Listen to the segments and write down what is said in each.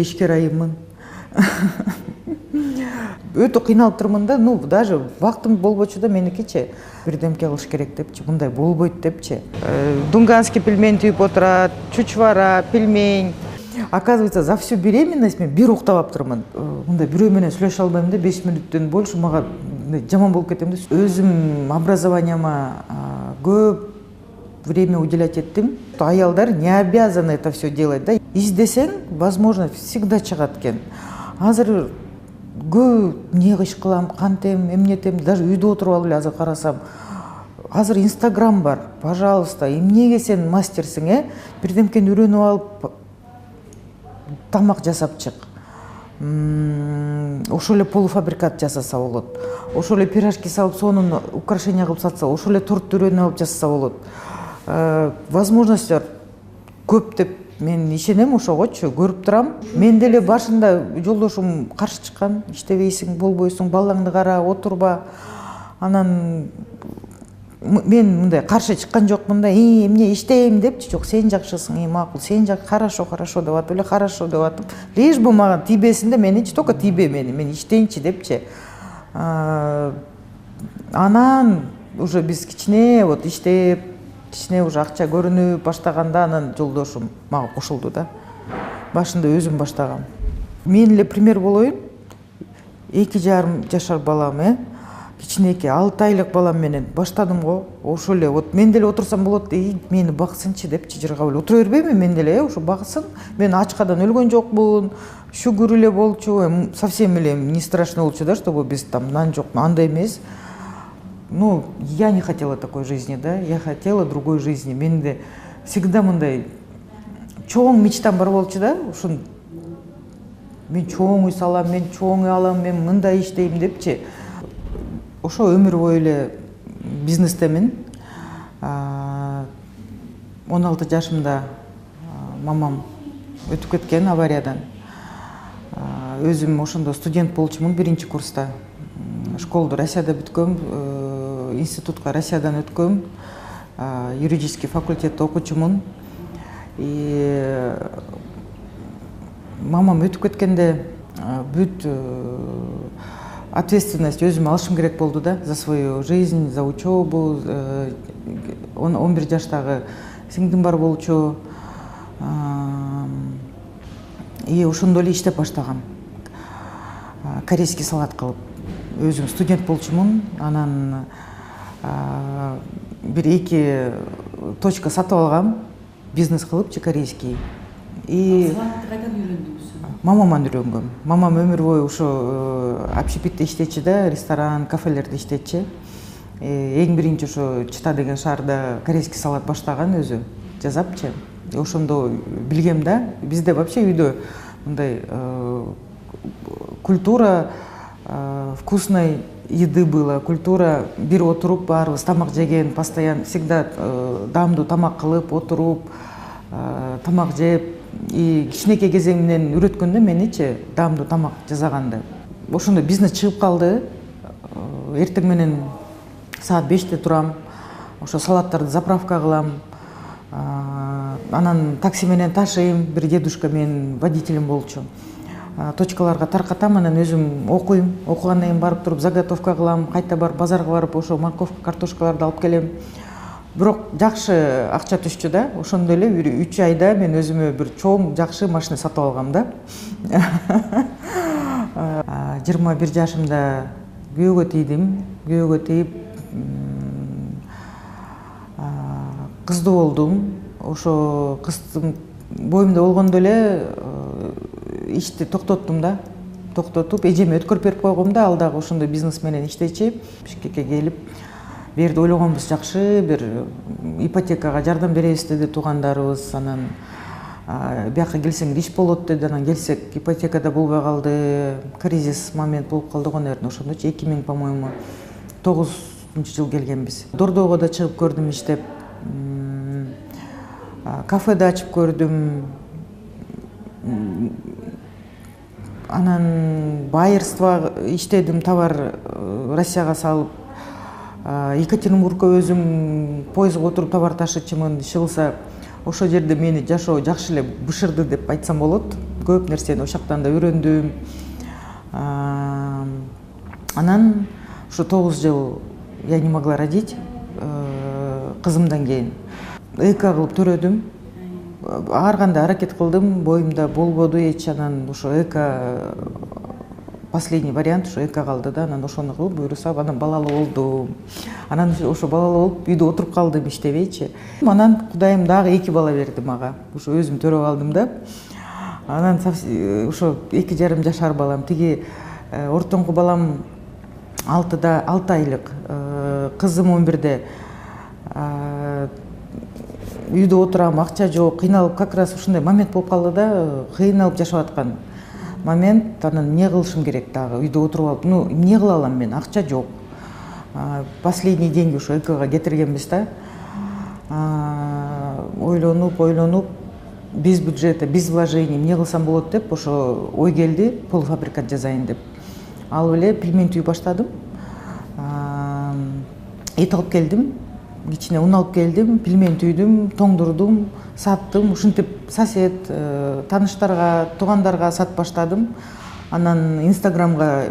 эле ишкер айыммын. Өтө кыйналып турмун да, ну даже вактым болбочу да меникичи. Бирдемке кылыш керек депчи, мындай болбойт депчи. Дунганский пельмень түйүп отурат, чучвара, пельмень. Оказывается, за всю беременность мен бир уктап аптырмын. Мындай бирөө менен сүйлөшө албайм да, 5 мүнөттөн больше мага жаман болуп кетем да. Өзүм образованияма көп время уделять еттим. Аялдар не обязаны это все делать, да. Издесең, возможно, всегда чыгат экен. Азыр көп не иш кылам, кантем, эмнетем, даже үйдө отуруп алып эле азыр карасам. Азыр Инстаграм бар, пожалуйста, эмнеге сен мастерсиң, бирдемкени үйрөнүп алып тамак жасап чык. Ошол эле полуфабрикат жасаса болот. Ошол эле пирожки салып, сонун украшение кылып сатса, ошол эле торт үйрөнүп алып жасаса болот. Возможностьтер көп деп мен ишенем, ошогочу көрүп турам. Мен деле башында жолдошум каршы чыккан, иштебейсиң, болбойсуң, балаңды кара, отурба. Анан мен мындай каршы чыккан жокмун да, эмне иштейм депчи, жок, сен жакшысың, макул, сен хорошо деп атып эле, хорошо деп атып, лишь бы мага тийбесин да, меничи только тийбе мени, мен иштейинчи депчи. Анан уже биз кичине вот иштеп, кичине уже акча көрүнүп баштаганда, анан жолдошум мага кошулду да. Башында өзүм баштагам. Мен эле пример болоюн. 2,5 жашар балам, кичинеке 6 айлык балам менен баштадым го. Ошол эле вот мен деле отурсам болот, мени баксынчы депчи, жыргап эле отура бербейм мен деле, ошо баксын. Мен ачкадан өлгөн жокмун. Шүгүр эле болчу, совсем эле не страшно болчу да, чтобы без там нан жок, андай эмес. Ну, я не хотела такой жизни, да, я хотела другой жизни. Менде всегда мындай чоң мечтам бар болчу да, ушун мен чоң үй салам, мен чоң үй алам, мен мындай иштейм депчи. Ошо өмүр бою эле бизнестемин. 16 жашымда мамам өтүп кеткен авариядан. Өзүм ошондо студент болчумун, 1-чи курста. Школду Россияда бүткөм, институтка Россиядан өткөм, юридический факультетте окучумун. И мамам өтүп кеткенде бүт ответственность өзүм алышым керек болду да, за свою жизнь, за учебу. 11 жаштагы сиңдим бар болчу. И ошондо эле иштеп баштагам. Корейский салат кылып. Өзүм студент болчумун, анан 1-2 точка сатып алгам, бизнес кылыпчы корейский. И салатты кайдан үйрөндүңүз? мамаман үйрөнгөм. Мамам өмүр бою ошо общепитте иштечи да, ресторан, кафелерде иштечи. Эң биринчи ошо Чита деген шаарда корейский салат баштаган өзү, жасапчы. Ошондо билгем да, бизде вообще үйдө мындай культура вкусной еды было, культура бир отуруп баарыбыз тамак жеген, постоянно всегда даамдуу тамак кылып отуруп тамак жеп, и кичинекей кезеңимден үйрөткөн да меничи даамдуу тамак жасаганды. Ошондо бизнес чыгып калды. Эртең менен саат 5-те турам, ошо салаттарды заправка кылам. Анан такси менен ташыйм, бир дедушка менин водителем болчу. Точкаларга таркатам, анан өзүм окуйм. Окугандан кийин барып туруп заготовка кылам, кайта барып базарга барып ошо морковка, картошкаларды алып келем. Бирок жакшы акча түшчү да. Ошондо эле 3 айда мен өзүмө бир чоң жакшы машина сатып алгам да. 21 жашымда күйөөгө тийдим. Күйөөгө тийип кыздуу болдум. Ошо кыздын боюмда болгондо эле ишти токтоттум да. Токтотуп, эжеме өткөрүп берип койгом да, ал дагы ошондой бизнес менен иштечи. Бишкекке келип, бу жерде ойлогонбуз жакшы, бир ипотекага жардам беребиз деди туугандарыбыз. Анан бияка келсең иш болот деди. Анан келсек, ипотекада болбой калды. Кризис момент болуп калды го, наверное, ошондочу 2000, по-моему, 9-жыл келгенбиз. Дордого да чыгып көрдүм иштеп. Кафеде ачып көрдүм. Анан байырство иштедим, товар Россияга салып. Екатеринбургка өзүм поездга отуруп товар ташычымын. Иши кылса, ошол жерде мени жашоо жакшы эле бышырды деп айтсам болот. көп нерсени ошол жактан да үйрөндүм. Анан ушу 9 жыл я не могла родить кызымдан кийин эко кылып төрөдүм. Ар кандай аракет кылдым, боюмда болбоду эч. Анан ушу эко последний вариант ушу эко калды да. Анан ошону кылып буюрса анан балалуу болдум. Анан ошо балалуу болуп үйдө отуруп калдым, иштебейчи. Анан Кудайым дагы 2 бала берди мага. Ушу өзүм төрөп алдым да. Анан ошо 2,5 жашар балам, тиги ортоңку балам 6 айлык, кызым 11. Үйдө отурам, акча жок, кыйналып, как раз ушундай момент болуп калды да, кыйналып жашап аткан момент. Анан эмне кылышым керек дагы, үйдө отуруп алып, эмне кыла алам мен, акча жок. Последний деньги ушу экого кетиргенбиз да. Ойлонуп, без бюджета, без вложений эмне кылсам болот деп ошо ой келди, полуфабрикат жасайын деп. Алып эле пельмень түйүп баштадым. Эт алып келдим, кичине un алып келдим, пельмень түйдүм, тоңдурдум, саттым. Ушинтип сосед, тааныштарга, туугандарга сатып баштадым. Анан Инстаграмга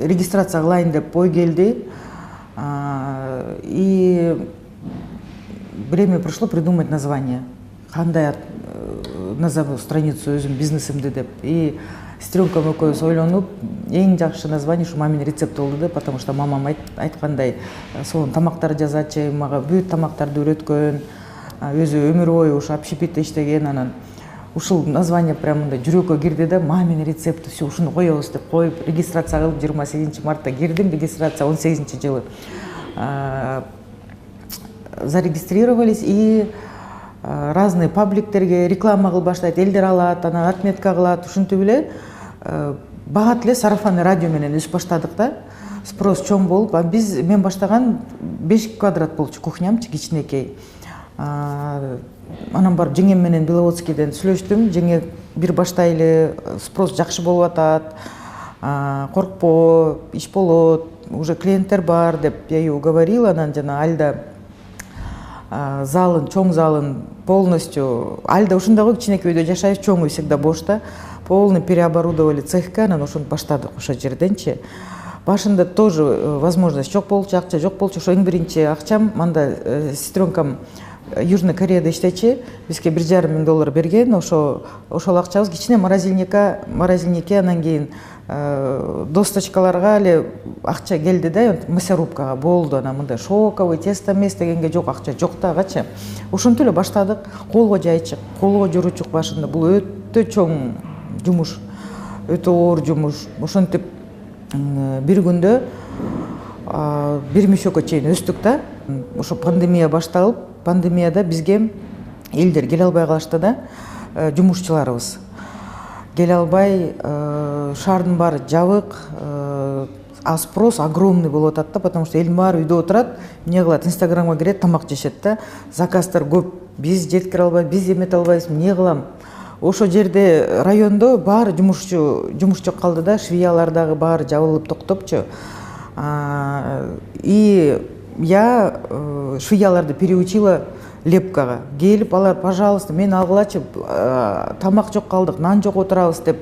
регистрация кылайын деп ой келди. И время пришло придумать название. Кандай назову страницу өзүм бизнесимди деп. И сестренкам экөөбүз ойлонуп, эң жакшы название ушу мамин рецепт болду да, потому что мамам айткандай сонун тамактар жазачы, мага бүт тамактарды үйрөткөн, өзү өмүр бою ушу общепитте иштеген. Анан ушул название прям мындай жүрөккө кирди да, мамин рецепти, все ушуну коебуз деп коюп, регистрация кылып 28 мартта кирдим, регистрация 18 жылы зарегистрировались. И разные пабликтерге реклама кылып баштайт, элдер алат, анан отметка кылат. Ушинтип эле бат эле сарафанный радио менен өсүп баштадык да. Спрос чоң болуп, мен баштаган 5 квадрат болчу кухнямчы, кичинекей. Анан барып жеңем менен Беловодскийден сүйлөштүм. Жеңе бир баштайлы, спрос жакшы болуп атат, коркпо, иш болот, уже клиенттер бар деп я ее уговорила. Анан жана Альда залын, чоң залын полностью, Альда ушундагы кичинекей үйдө жашайбыз, чоң үй всегда бош да, полный переоборудовали цехка. Анан ошону баштадык ошо жерденчи. Башында тоже возможность жок болчу, акча жок болчу. Ошо эң биринчи акчам мында сестренкам Южный Кореяда иштечи, бизге $1,5 миң берген. Ошол акчабыз кичине морозильникке, анан кийин досточкаларга эле акча келди да, мясорубкага болду. Анан мындай шоковый, тестомес дегенге жок, акча жок дагычы. Ошентип эле баштадык. Колго жайчык, колго жүрүчүк башында. Бул өтө чоң жумуш, өтө оор жумуш. Ошентип бир күндө 1 мешокко чейин өстүк да. Ошо пандемия башталып, пандемияда бизге элдер келе албай калышты да, жумушчуларыбыз. Келе албай, шаардын баары жабык, а спрос огромный болуп атат да, потому что элдин баары үйдө отурат, эмне кылат, Инстаграмга кирет, тамак жешет да, заказдар көп, биз жеткире албайбыз, биз эмете албайбыз, эмне кылам? Ошо жерде райондо баары жумуш жок калды да, швеялар дагы баары жабылып токтопчу. И я швеяларды переучила лепкага. Келип алар, пожалуйста, мени алгылачы, тамак жок калдык, нан жок отурабыз деп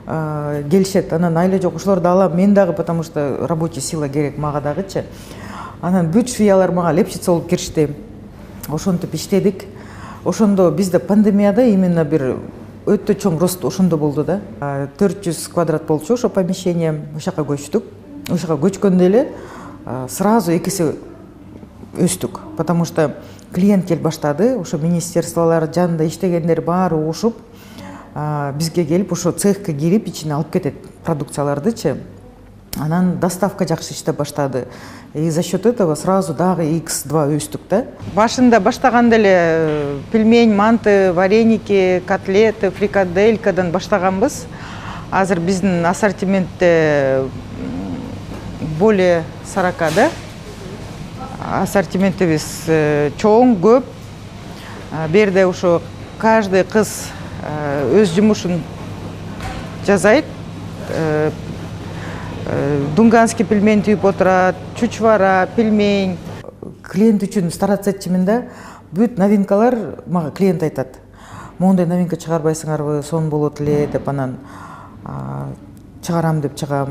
келишет. Анан айла жок, ошолорду алам, мен дагы, потому что рабочий сила керек мага дагычы. Анан бүт швеялар мага лепчица болуп киришти. Ошентип иштедик. Ошондо бизде пандемияда именно бир өтө чоң рост ошондо болду да. 400 квадрат болчу ошо помещение, ошака көчтүк. Ошака көчкөндө эле сразу 2 эсе өстүк, потому что клиент келип баштады. Ошо министерстволор жанында иштегендер баары угушуп бизге келип ошо цехка кирип ичине алып кетет продукциялардычы. Анан доставка жакшы иштеп баштады. И за счет этого сразу дагы X2 өстүк да. Башында баштаганда эле пельмень, манты, вареники, котлеты, фрикаделькадан баштаганбыз. Азыр биздин ассортиментте более 40 да. Ассортиментибиз чоң, көп. Берде ошо каждый кыз өз жумушун жасайт. Дунганский пельмень түйүп отурат, чучвара, пельмень. Клиент үчүн стараться этчимин да. Бүт новинкалар мага клиент айтат. моундай новинка чыгарбайсыңарбы, сонун болот эле деп анан чыгарам деп чыгам.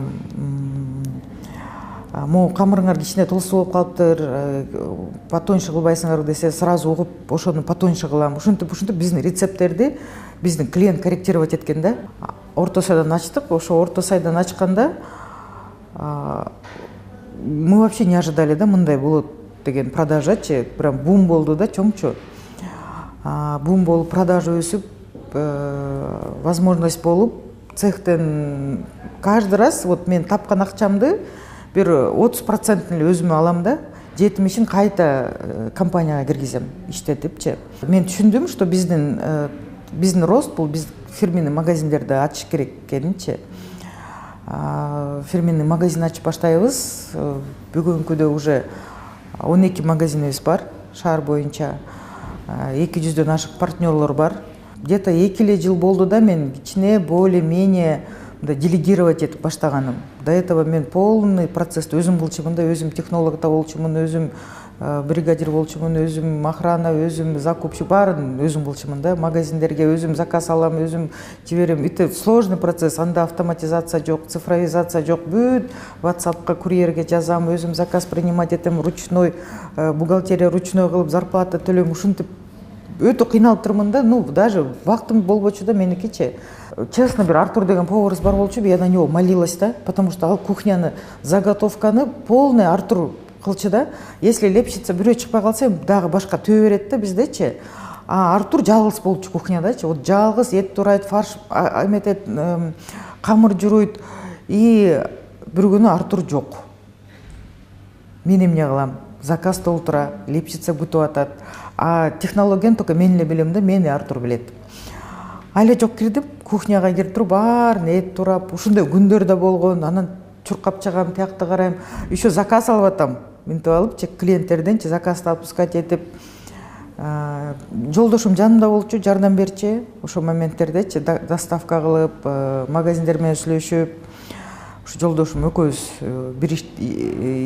Могу камырыңар кичине толсту болуп калыптыр, потоньше кылбайсыңарбы десе, сразу угуп ошону потоньше кылам. Ушинтип биздин рецепттерди биздин клиент корректировать эткен да. Орто сайдан ачтык, ошо орто сайдан ачканда мы вообще не ожидали да мындай болот деген продажачы, прям бум болду да, чоңчу. Бум болуп, продажа өсүп, возможность болуп, цехтен каждый раз вот мен тапкан акчамды бир 30% өзүмө алам да, 70-ин кайта компанияга киргизем иштетипчи. Мен түшүндүм, что биздин рост бул биз фирменный магазиндерди ачыш керек экенинчи. Фирменный магазин ачып баштайбыз. Бүгүнкүдө уже 12 магазинибиз бар шаар боюнча. 200дөн ашык партнерлор бар. Где-то 2 жыл болду да мен кичине более-менее делегировать этип баштаганым. До этого мен полный процессти өзүм кылчумун да, өзүм технолог да болчумун, өзүм бригадир болчумун, өзүм охрана, өзүм закупчу, баарын өзүм кылчумун да. Магазиндерге өзүм заказ алам, өзүм жиберем. Это сложный процесс, анда автоматизация жок, цифровизация жок. Бүт WhatsAppка, курьерге жазам, өзүм заказ принимать этем, ручной бухгалтерия ручной кылып зарплата төлөйм. Ушинтип өтө кыйналып турмун да. Ну, даже вактым болбочу да меникичи. Честно, бир Артур деген поварыбыз бар болчу, я на него молилась да, потому что ал кухняны, заготовканы полный Артур кылчу да. Если лепщица бирөө чыкпай калса, дагы башка төбө берет да бизде. Артур жалгыз болчу кухнядачы. Вот жалгыз эт турайт, фарш эметет, камыр журуйт. И бир күнү Артур жок. Мен эмне кылам? Заказ толтура, лепщица күтүп атат. Технологияны только мен эле билем да, мени Артур билет. Айле жок кирдим, кухняга кирип туруп, баарын эт турап, ушундай күндөр да болгон. Анан чуркап чыгам, тиякты карайм. Еще заказ алып атам. Мынтип алып, клиенттерден заказды отпускать этип. Жолдошум жанымда болчу, жардам берчи. Ошо моменттерде доставка кылып, магазиндер менен сүйлөшүп, ушу жолдошум экөөбүз бир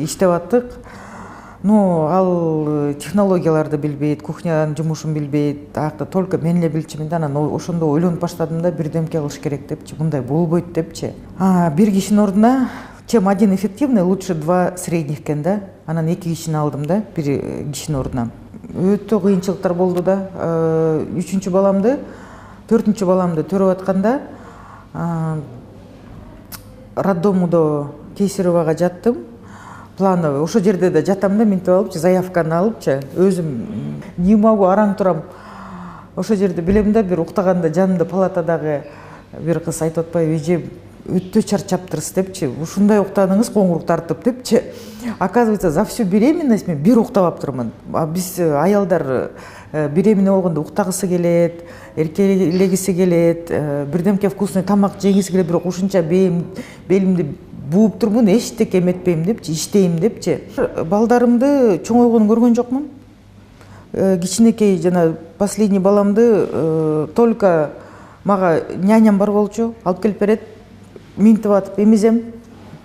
иштеп аттык. Ну, ал технологияларды билбейт, кухнянын жумушун билбейт. Акта только мен эле билчүмүн да, анан ошондо ойлонуп баштадым да, бирдемке кылыш керек депчи, мындай болбойт депчи. Бир кишинин ордуна чем один эффективный, лучше 2 средних экен да. Анан 2 кишини алдым да, бир кишинин ордуна. Өтө кыйынчылыктар болду да. 3-чү баламды, 4-чү баламды төрөп атканда роддомдо Кейсеровага жаттым. Плановый. Ошо жерде да жатам да, мынтип алыпчы, заявканы алыпчы, өзүм не могу, араң турам. Ошо жерде билем да, бир уктаганда жанымда палатадагы бир кыз айтып атпайбы, эже өтө чарчаптырсыз депчи, ушундай уктадыңыз коңурук тартып депчи. Оказывается, за всю беременность мен бир уктап аптырмын. Биз аялдар беременный болгондо уктагысы келет, эркелегиси келет, бирдемке вкусный тамак жегиси келет, бирок ушунча белимди бууп турмун, эчтеке эметпейм депчи, иштейм депчи. Балдарымды чоңойгонун көргөн жокмун. Кичинекей жана последний баламды только мага няням бар болчу, алып келип берет. Мынтип атып эмизем,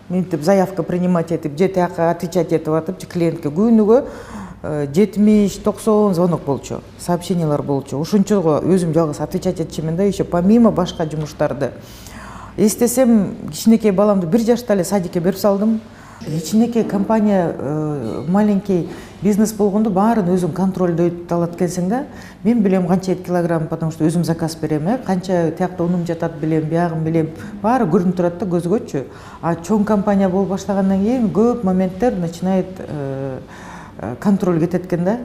мынтип заявка принимать этип, же тияка отвечать этип атып, клиентке күнүгө 70-90 звонок болчу, сообщениялар болчу. Ушунчого өзүм жалгыз отвечать этчимин да, еще помимо башка жумуштарды. Эстесем, кичинекей баламды 1 жашта эле садикке берип салдым. Кичинекей компания, маленький бизнес болгондо баарын өзүң контролдойт алат экенсиң да. Мен билем канча килограмм, потому что өзүм заказ берем, канча тиякта унум жатат билем, биягын билем. Баары көрүнүп турат да көзгөчү. Чоң компания болуп баштагандан кийин көп моменттер начинает контроль кетет экен да.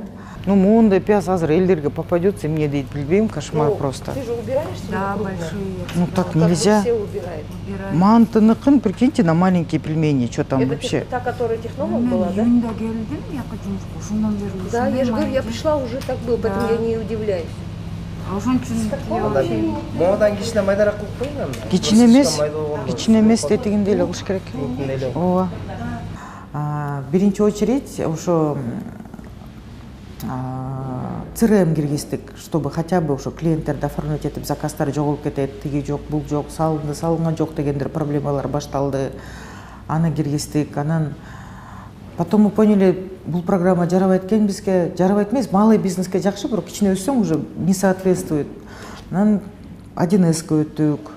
Ну, моундай пияз азыр элдерге попадется, мне дейт, билбейм, кошмар просто. Ты же убираешь? Да, большие. Ну, так нельзя. Все убирают. Мантыныкын, прикиньте, на маленькие пельмени, что там Это вообще. та, которая технолог была, да? Июньда келдим, яка жумушка, ошондон бери. Да, я же говорю, я пришла, уже так было, поэтому я не удивляюсь. Ошон үчүн я вообще Модан кичине майдараак кылып коюңар. Кичине эмес, тетигиндей эле кылыш керек. Ооба. Биринчи очередь ошо ЦРМ киргиздик, чтобы хотя бы ошо клиенттерди оформлять этип, заказдар жоголуп кетет, тиги жок, бул жок, салынды, салынган жок дегендер проблемалар башталды. Аны киргиздик. Анан потом мы поняли, бул программа жарабайт экен бизге. Жарабайт эмес, малый бизнеске жакшы, бирок кичине өссөң уже не соответствует. анан 1С-ке өттүк.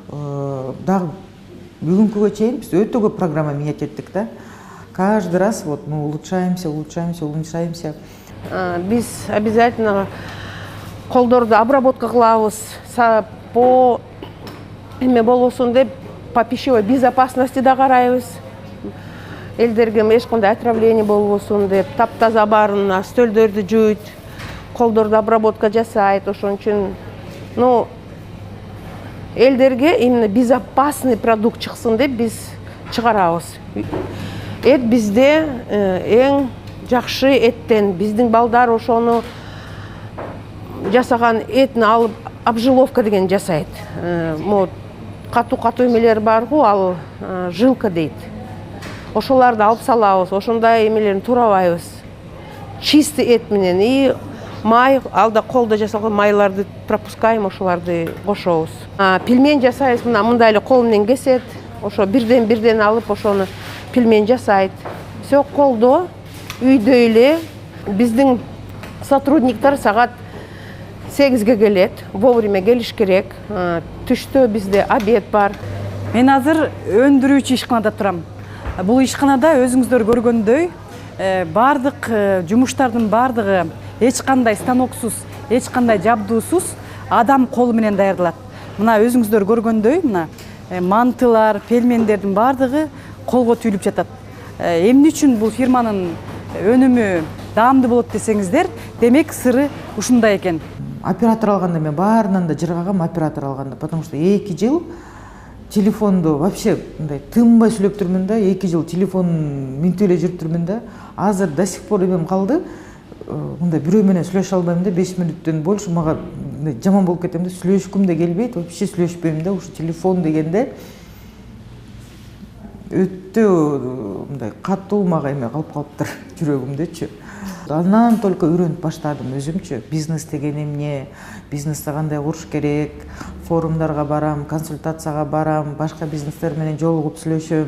Дагы бүгүнкүгө чейин биз өтө көп программа менять эттик да. Каждый раз вот мы улучшаемся. Біз обязательно қолдарды обработка кылабыз по эме болбосун деп по пищевой безопасности да карайбыз. Элдерге эч кандай отравление болбосун деп таптаза барын, стөлдөрдү жууйт, колдорду обработка жасайт. Ошон үчүн элдерге именно безопасный продукт чыксын деп биз чыгарабыз. Эт бизде эң жакшы эттен, биздин балдар ошону жасаган этин алып обжиловка деген жасайт. Катуу эмелер бар го, ал жилка дейт. Ошоларды алып салабыз, ошондой эмелерин туурабайбыз. Чистый эт менен и май, алда колдо жасалган майларды пропускайм, ошоларды кошобуз. Пельмень жасайбыз, мындай эле кол менен кесет, ошо бирден алып ошону пельмень жасайт. Все колдо, үйдө эле. Биздин сотрудниктер саат 8-ге келет, вовремя келиш керек. Түштө бизде обед бар. Мен азыр өндүрүүчү ишканада турам. Бул ишканада өзүңүздөр көргөндөй бардык жумуштардын бардыгы эч кандай станоксуз, эч кандай жабдуусуз адам колу менен даярдалат. Мына өзүңүздөр көргөндөй, мына мантылар, пельмендердин бардыгы колго түйүлүп жатат. Эмне үчүн бул фирманын өнүмү даамдуу болот десеңиздер, демек сыры ушундай экен. Оператор алганда мен баарынан да жыргагам оператор алганда, потому что 2 жыл телефонду вообще мындай тынбай сүйлөп турмун да, 2 жыл телефон минтип эле жүрүп турмун да. Азыр до сих пор эмем калды. Мындай бирөө менен сүйлөшө албайм да, 5 мүнөттөн больше мага жаман болуп кетем да, сүйлөшкүм да келбейт, вообще сүйлөшпөйм да. Ушу телефон дегенде өтө мындай катуу мага эме калып калыптыр жүрөгүмдөчү. Андан только үйрөнүп баштадым өзүмчү. Бизнес деген эмне, бизнести кандай куруш керек, форумдарга барам, консультацияга барам, башка бизнестер менен жолугуп сүйлөшөм.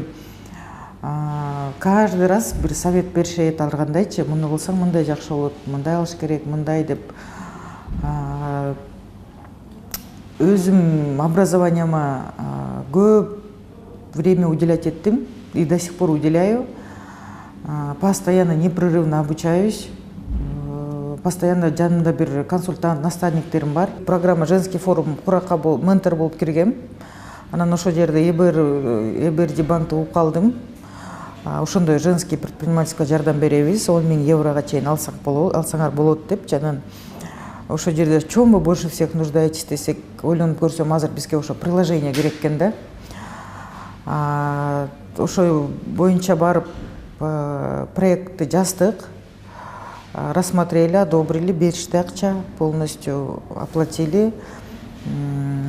Каждый раз бир совет беришет алгандайчы, муну кылсаң мындай жакшы болот, мындай алыш керек, мындай деп. Өзүм образованияма көп время уделять еттим и до сих пор уделяю. Постоянно, непрерывно обучаюсь. Постоянно жанымда бир консультант, наставниктерим бар. Программа «Женский форум» куракка ментор болуп киргем. Анан ошол жерде ЭБРД банкты угуп калдым. Ошондой женский предпринимательская жардам беребиз. 10 000 еврого чейин алсаңар болот деп. Анан ошол жерде чоң больше всех нуждаетесь десек, ойлонуп көрсөм, азыр бизге ошо приложение керек экен да. Ошол боюнча барып проектты жаздык, рассмотрели, одобрили, беришти акча, полностью оплатили.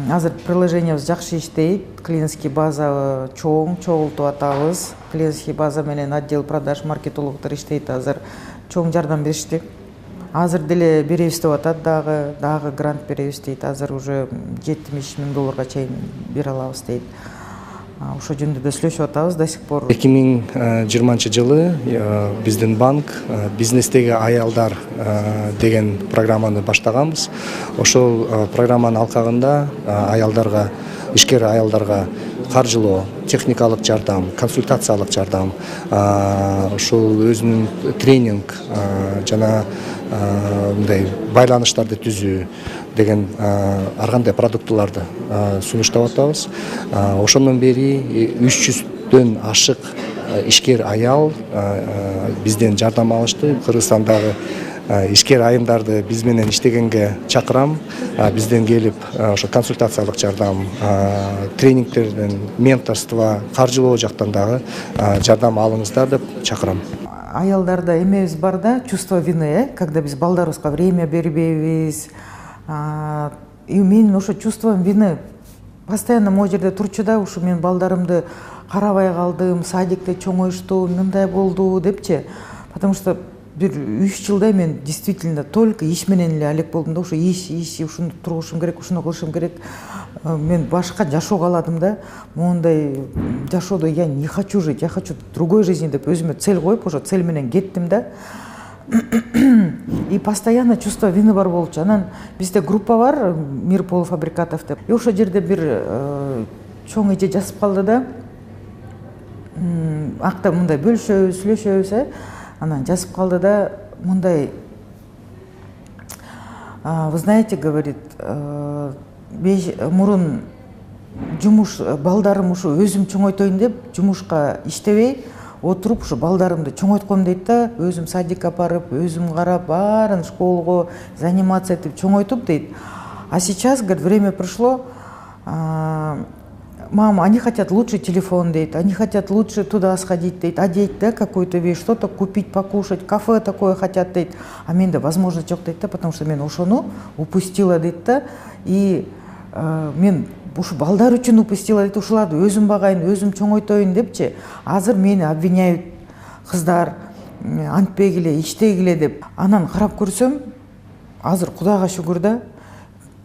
Азыр приложениябыз жакшы иштейт, клиентский база чоңултуп атабыз. Клиентский база менен отдел продаж, маркетологдор иштейт азыр, чоң жардам беришти. Азыр деле беребиз деп атат, дагы грант беребиз дейт. Азыр уже 70 000 долларга чейин бере алабыз дейт. Ошо жөнүндө да сүйлөшүп атабыз до сих пор. 2020-жылы биздин банк бизнестеги аялдар деген программаны баштаганбыз. Ошол программанын алкагында аялдарга, ишкер аялдарга каржылоо, техникалык жардам, консультациялык жардам, ошол өзүнүн тренинг жана мындай байланыштарды түзүү деген ар кандай продуктуларды сунуштап атабыз. Ошондон бери 300дөн ашык ишкер аял бизден жардам алышты. Кыргызстандагы ишкер айымдарды биз менен иштегенге чакырам. Бизден келип ошо консультациялык жардам, тренингтерден, менторство, каржылоо жактан дагы жардам алыңыздар деп чакырам. Аялдарда эмебиз бар да, чувство вины, когда биз балдарыбызга время бербейбиз. И мен ошо чувством вины постоянно могу жерде турчу да, ушу мен балдарымды карабай калдым, садикте чоңоюшту, мындай болду депчи. Потому что бир 3 жылдай мен действительно только иш менен эле алек болдум да, ошо иш, ушуну тургушум керек, ушуну кылышым керек. Мен башка жашоо кааладым да. Мондай жашоодо я не хочу жить, я хочу другой жизни деп өзүмө цель коюп, ошо цель менен кеттим да. и постоянно чувство вины бар болчу. Анан бизде группа бар, мир полуфабрикатов деп. И ошол жерде бир чоң эже жазып калды да, акта мындай бөлүшөбүз, сүйлөшөбүз, анан жазып калды да, мындай: вы знаете, говорит, мурун жумуш балдарым ушу өзүм чоңойтойн деп жумушка иштебей отуруп ушу балдарымды чоңойтком дейт да, өзүм садикке апарып, өзүм карап, баарын школго заниматься этип чоңойтуп дейт. А сейчас, говорит, время пришло, мама, они хотят лучше телефон дейт, они хотят лучше туда сходить дейт, одеть, да, какую-то вещь, что-то купить, покушать, кафе такое хотят дейт. А менде возможность жок дейт да, потому что мен ошону упустила дейт да, и мен ушу балдар үчүн упустила дейт, ушуларды өзүм багайын, өзүм чоңойтоюн депчи. Азыр мени обвиняют кыздар, антпегиле, иштегиле деп. Анан карап көрсөм, азыр Кудайга шүгүр да,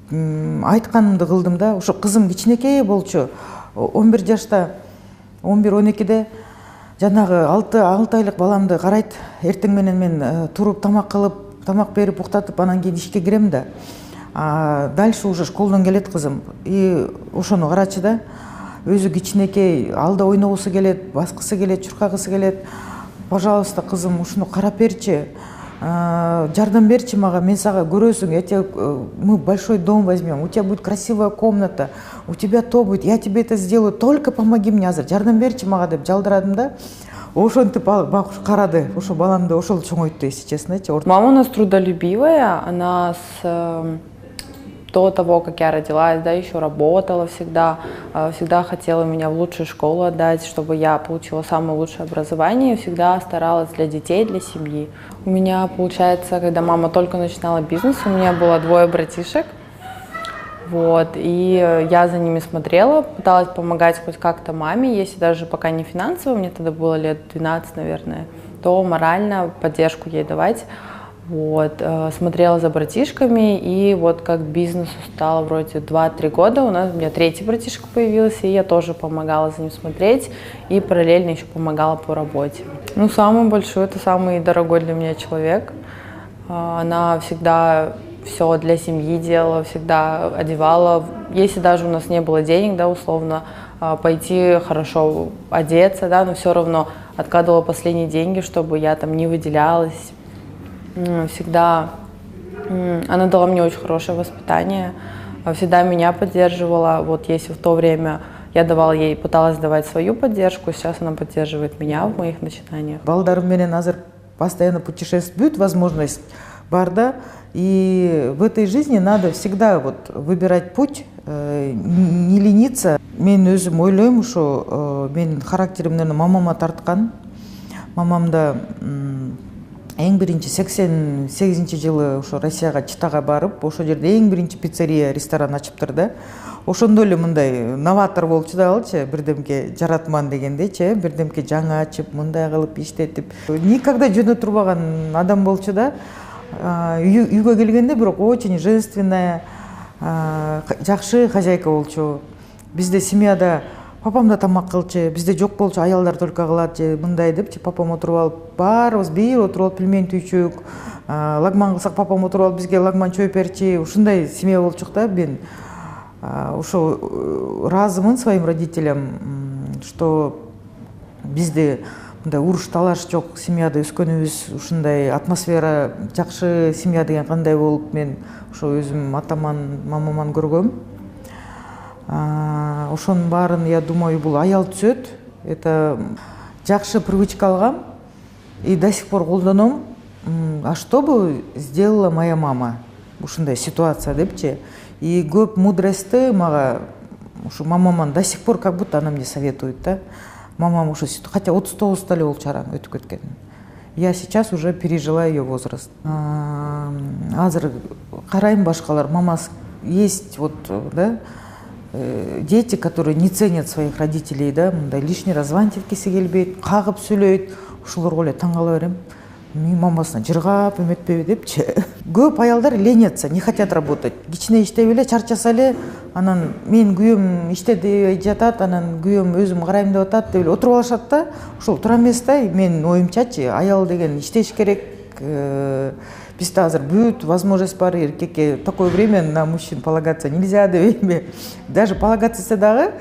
айтканымды кылдым да. Ошо кызым кичинекей болчу, 11 жашта, 11-12де жанагы 6 айлык баламды карайт. Эртең менен мен туруп тамак кылып, тамак берип уктатып, анан кийин ишке кирем да. Дальше уже школдан келет кызым. И ошону карачы да, өзү кичинекей, алда ойногусу келет, баскысы келет, чуркагысы келет. Пожалуйста, кызым, ушуну карап берчи, жардам берчи мага, мен сага көрөсүң, мы большой дом возьмем, у тебя будет красивая комната, у тебя то будет, я тебе это сделаю, только помоги мне азыр, жардам берчи мага деп жалдырадым да. Ошентип карады, ошо баламды ошол чоңойтду, если честно. Мама у нас трудолюбивая, она до того, как я родилась, да, еще работала всегда, всегда хотела меня в лучшую школу отдать, чтобы я получила самое лучшее образование, всегда старалась для детей, для семьи. У меня, получается, когда мама только начинала бизнес, у меня было 2 братишек, вот, и я за ними смотрела, пыталась помогать хоть как-то маме, если даже пока не финансово, мне тогда было лет 12, наверное, то морально поддержку ей давать. Вот, смотрела за братишками, и вот как бизнесу стало вроде 2-3 года, у меня 3-й братишка появился, и я тоже помогала за ним смотреть, и параллельно еще помогала по работе. Ну, самый большой, это самый дорогой для меня человек. Она всегда все для семьи делала, всегда одевала. Если даже у нас не было денег, да, условно, пойти хорошо одеться, да, но все равно откладывала последние деньги, чтобы я там не выделялась. Всегда она дала мне очень хорошее воспитание, всегда меня поддерживала. Вот если в то время я давала ей, пыталась давать свою поддержку, сейчас она поддерживает меня в моих начинаниях. Балдарым менен азыр постоянно путешествуют, возможность бар да, и в этой жизни надо всегда вот выбирать путь, не лениться. Мен өзүм ойлойм, ошо менин характеримден мамама тарткан. Мамам да эң биринчи 88-жылы ошо Россияга Читага барып, ошо жерде эң биринчи пиццерия, ресторан ачыптыр да. Ошондо эле мындай новатор болчу да алчы, бирдемке жаратман дегендейчи, бирдемке жаңы ачып, мындай кылып иштетип. Никогда жөнө турбаган адам болчу да. Үйгө келгенде бирок очень женственная, жакшы хозяйка болчу. Бизде семьяда папам да тамак кылчу, бизде жок болчу, аялдар только кылат же мындай депчи, папам отуруп алып, баарыбыз бир отуруп алып пельмень түйчүк, лагман кылсак папам отуруп алып бизге лагман чөйүп берчи, ушундай семья болчук да. Мен ошо разымын своим родителям, что бизде мындай уруш талаш жок, семьяда өскөнүбүз, ушундай атмосфера жакшы, семья деген кандай болуп, мен ошо өзүм атаман, мамаман көргөм. Ошонун баарын, я думаю, бул аял түзөт. Это жакшы привычка алгам и до сих пор колдоном. А что бы сделала моя мама? Ушундай ситуация депчи. И көп мудрости мага ушу мамаман до сих пор как будто она мне советует, да. Мамам ушу, хотя 39 эле болчу араң өтүп кеткен. Я сейчас уже пережила ее возраст. Азыр карайм башкалар, мама есть вот, да, дети, которые не ценят своих родителей, да, мындай лишний раз звонить эткиси келбейт, кагып сүйлөйт. Ушуларга эле таң кала берем. Мамасына жыргап эметпеби депчи. Көп аялдар ленятся, не хотят работать. Кичине иштеп эле чарчаса эле, анан мен күйөөм иштеди жатат, анан күйөөм өзүм карайм деп атат деп эле отуруп алышат да. Ошол туура эмес да. Менин оюмчачы, аял деген иштеш керек, бизде азыр бүт возможность бар, эркекке такое время на мужчин полагаться нельзя деп эми. Даже полагаться дагы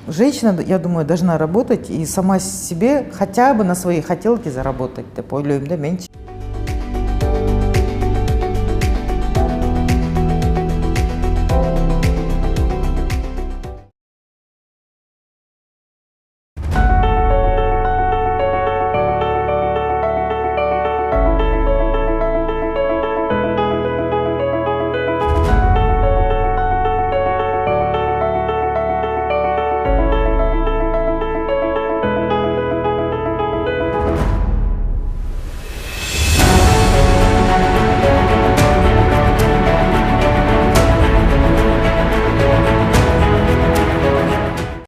женщина, я думаю, должна работать и сама себе хотя бы на свои хотелки заработать деп ойлойм да мен.